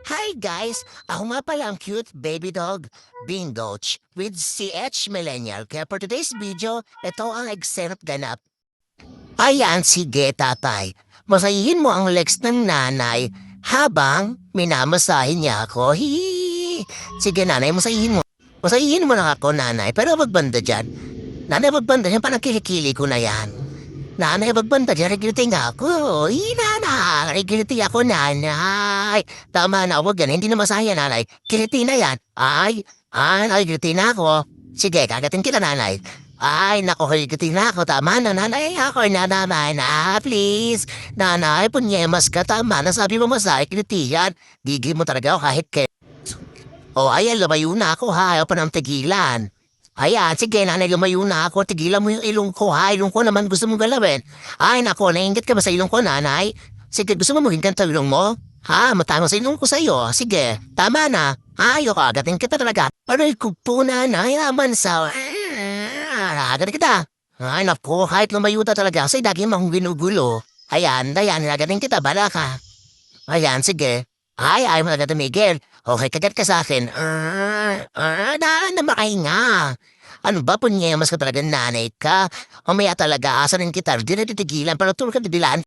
Hi guys! Ako nga pala ang cute baby dog, Bingoch, with CH Millennial. Kaya for today's video, ito ang eksena at ganap. Ayan, sige tatay. Masayihin mo ang legs ng nanay habang minamasahin niya ako. Hihihi. Sige nanay, masayihin mo. Masayihin mo lang ako nanay, pero magbanda dyan. Nanay, magbanda dyan, parang kilikili ko na yan. Nanay, magbanda dyan, regility nga ako. Nanay, regility ako, nanay. Tama na, huwag yan, hindi na masaya, nanay. Kiliti na yan. Regility na ako. Sige, kagatin kita, nanay. Naku, regility na ako. Tama na, nanay. Ako na naman, please. Nanay, punyemas ka, tama na. Sabi mo masaya, kiliti yan. Gigi mo talaga ako kahit ayan, lumayo na ako, ha. Ayaw pa ng tigilan. Ayan, sige nanay, lumayo na ako. Tigilan mo yung ilong ko, ha? Ilong ko naman gusto mong galawin. Naku, nainggit ka ba sa ilong ko, nanay? Sige, gusto mo maging ganito ilong mo? Ha? Matama sa ilong ko sa'yo. Sige, tama na. Ayoko, agatin kita talaga. Aray ko po, nanay, naman sa... agatin kita. Naku, kahit lumayo na talaga, kasi lagi mong ginugulo. Ayan, agatin kita, bala ka. Ayan, sige. Ayaw mo na tumigil. Okay, kagat ka sa akin. Na makahinga. Ano ba, punyemas ka talaga, nanay ka? Umaya talaga, asa rin kita, di na titigilan, pero tulad ka didilaan.